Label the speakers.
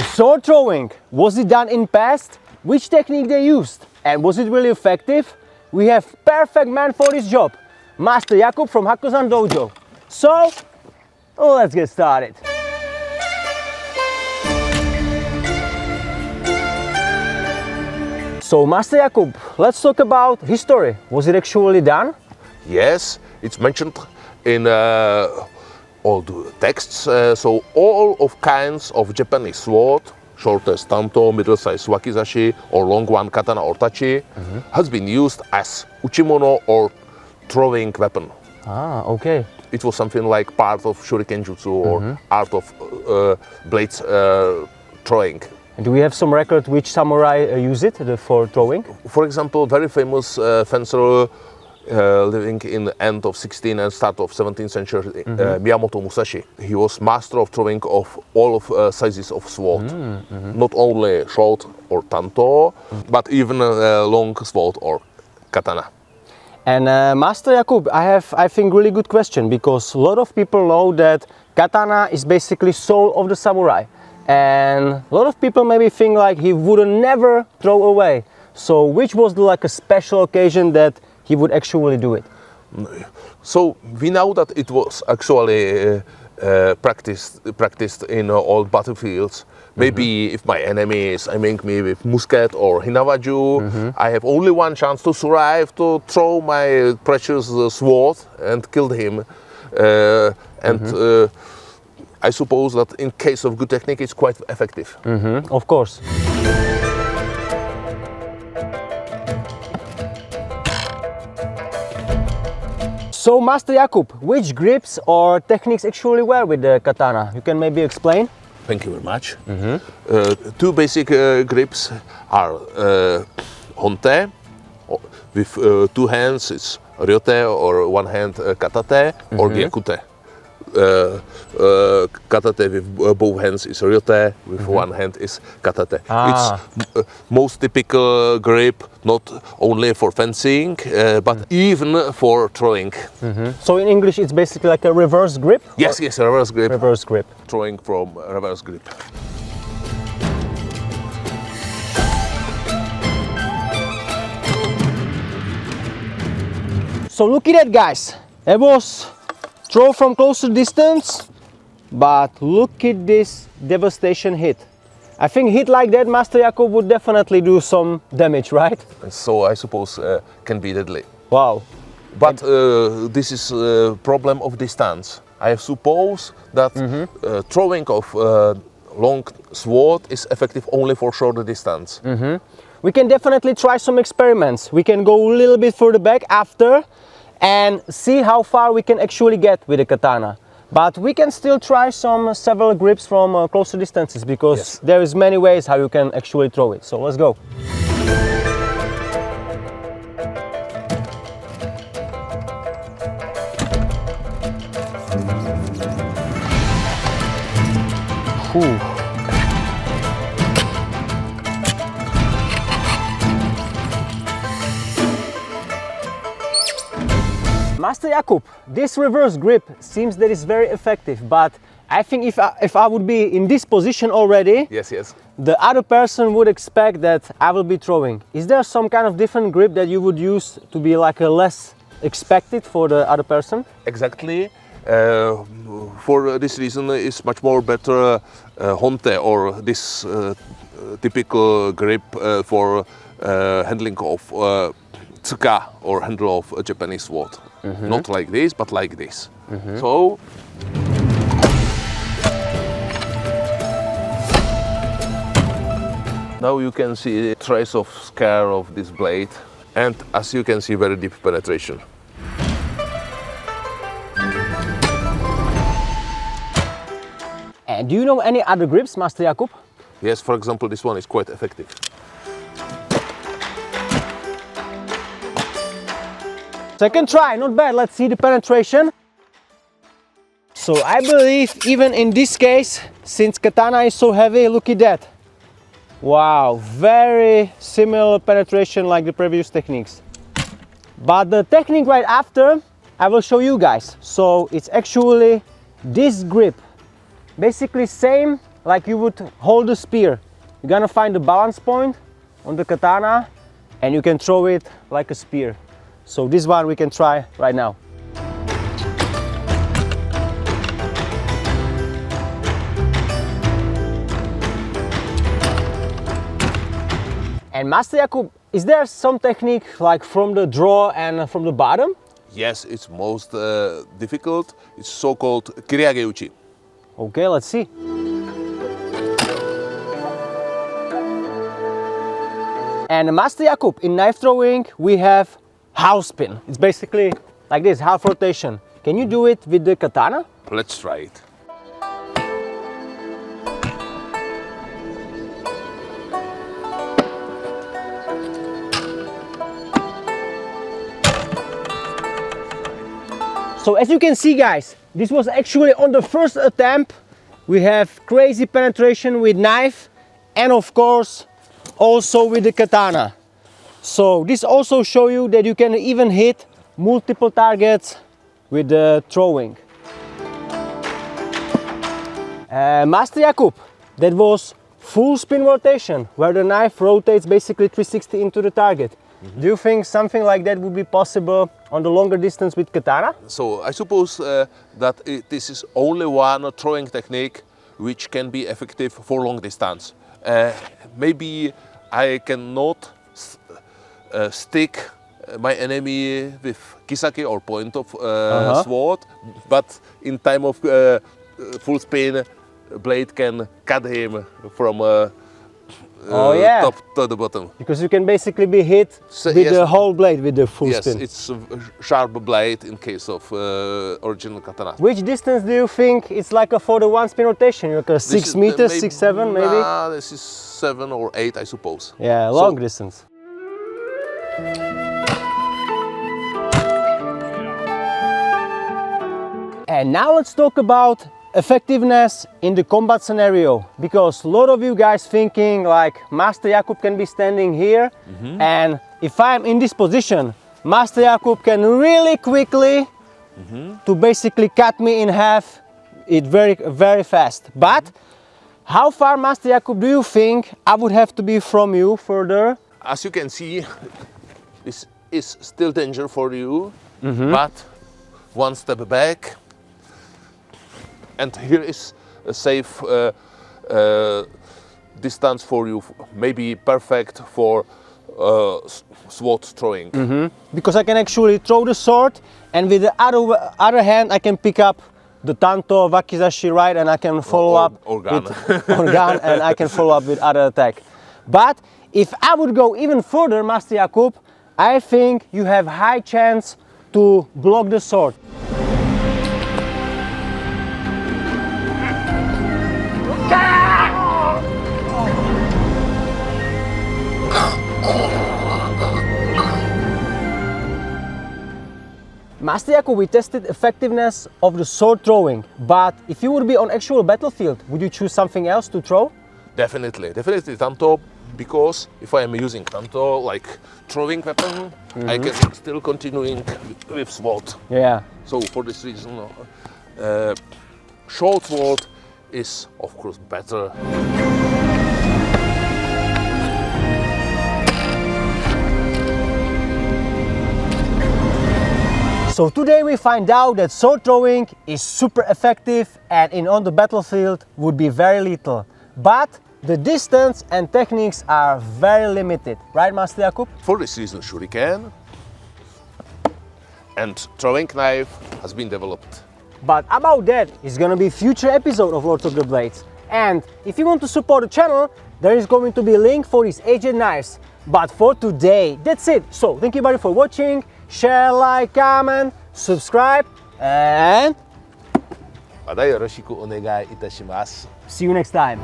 Speaker 1: Sword throwing, was it done in past? Which technique they used? And was it really effective? We have perfect man for this job, Master Jakub from Hakusan Dojo. So, let's get started. So, Master Jakub, let's talk about history. Was it actually done?
Speaker 2: Yes, it's mentioned in all the texts. So all of kinds of Japanese sword, shortest tanto, middle-sized wakizashi, or long one katana or tachi, has been used as uchimono or throwing weapon.
Speaker 1: Ah, okay.
Speaker 2: It was something like part of shuriken jutsu or art of blades throwing.
Speaker 1: And do we have some record which samurai use it for throwing?
Speaker 2: For example, very famous fencer living in the end of 16th and start of 17th century, Miyamoto Musashi. He was master of throwing of all of sizes of sword. Not only short or tanto, but even long sword or katana.
Speaker 1: And Master Jakub, I have, I think, really good question, because a lot of people know that katana is basically soul of the samurai. And a lot of people maybe think like he would never throw away. So which was like a special occasion that he would actually do it?
Speaker 2: So we know that it was actually practiced in all battlefields. Maybe if my enemy is aiming me with musket or hinawaju, I have only one chance to survive, to throw my precious sword and kill him. I suppose that in case of good technique, it's quite effective.
Speaker 1: Of course. So, Master Jakub, which grips or techniques actually were with the katana? You can maybe explain?
Speaker 2: Thank you very much. Two basic grips are honte, with two hands, it's ryote, or one hand katate, or gyakute. Katate with both hands is ryote, with one hand is katate. It's most typical grip, not only for fencing, but even for throwing.
Speaker 1: So in English it's basically like a reverse grip?
Speaker 2: Yes, yes, reverse grip.
Speaker 1: Reverse grip.
Speaker 2: Throwing from reverse grip.
Speaker 1: So look at that, guys. It was throw from closer distance, but look at this devastation hit. I think hit like that, Master Jakub, would definitely do some damage, right?
Speaker 2: So I suppose can be deadly.
Speaker 1: Wow.
Speaker 2: But this is a problem of distance. I suppose that throwing of long sword is effective only for shorter distance.
Speaker 1: We can definitely try some experiments. We can go a little bit further back after and see how far we can actually get with the katana. But we can still try several grips from closer distances, because there is many ways how you can actually throw it. So let's go. Master Jakub, this reverse grip seems that it's very effective, but I think if I would be in this position already, the other person would expect that I will be throwing. Is there some kind of different grip that you would use to be like a less expected for the other person?
Speaker 2: Exactly. For this reason, it's much more better honte, or this typical grip for handling of tsuka, or handle of a Japanese sword. Not like this, but like this. So now you can see a trace of scar of this blade, and as you can see, very deep penetration.
Speaker 1: And do you know any other grips, Master Jakub?
Speaker 2: Yes, for example, this one is quite effective.
Speaker 1: Second try, not bad. Let's see the penetration. So I believe even in this case, since katana is so heavy, look at that. Wow, very similar penetration like the previous techniques. But the technique right after, I will show you guys. So it's actually this grip. Basically same like you would hold a spear. You're gonna find the balance point on the katana and you can throw it like a spear. So this one we can try right now. And Master Jakub, is there some technique like from the draw and from the bottom?
Speaker 2: Yes, it's most difficult. It's so-called Kiriage Uchi.
Speaker 1: Okay, let's see. And Master Jakub, in knife throwing, we have half spin. It's basically like this, half rotation. Can you do it with the katana?
Speaker 2: Let's try it.
Speaker 1: So as you can see, guys, this was actually on the first attempt. We have crazy penetration with knife and of course also with the katana. So this also shows you that you can even hit multiple targets with the throwing. Master Jakub, that was full spin rotation where the knife rotates basically 360 into the target. Do you think something like that would be possible on the longer distance with katana?
Speaker 2: So I suppose that this is only one throwing technique which can be effective for long distance. Maybe I cannot stick my enemy with kisaki or point of sword, but in time of full spin, blade can cut him from top to the bottom.
Speaker 1: Because you can basically be hit with the whole blade with the full spin.
Speaker 2: Yes, it's a sharp blade in case of original katana.
Speaker 1: Which distance do you think it's like for the one spin rotation? Like a 6 meters, 6, 7 maybe?
Speaker 2: Nah, this is 7 or 8, I suppose.
Speaker 1: Yeah, long distance. And now let's talk about effectiveness in the combat scenario, because a lot of you guys thinking like Master Jakub can be standing here and if I'm in this position, Master Jakub can really quickly to basically cut me in half it very fast. But how far, Master Jakub, do you think I would have to be from you further?
Speaker 2: As you can see, this is still danger for you, but one step back. And here is a safe distance for you, maybe perfect for sword throwing.
Speaker 1: Because I can actually throw the sword and with the other hand I can pick up the tanto, wakizashi, right, and I can follow up
Speaker 2: or gun.
Speaker 1: With or gun, and I can follow up with other attack. But if I would go even further, Master Jakub, I think you have high chance to block the sword. Master Jakub, we tested effectiveness of the sword throwing, but if you would be on actual battlefield, would you choose something else to throw?
Speaker 2: Definitely tanto, because if I am using tanto like throwing weapon, I can still continuing with sword.
Speaker 1: Yeah.
Speaker 2: So for this reason, short sword is of course better.
Speaker 1: So today we find out that sword throwing is super effective and on the battlefield would be very lethal. But the distance and techniques are very limited, right, Master Jakub?
Speaker 2: For this reason, shuriken and throwing knife has been developed.
Speaker 1: But about that is gonna be future episode of Lords of the Blades. And if you want to support the channel, there is going to be a link for these aged knives. But for today, that's it. So thank you everybody for watching. Share, like, comment, subscribe, and see you next time.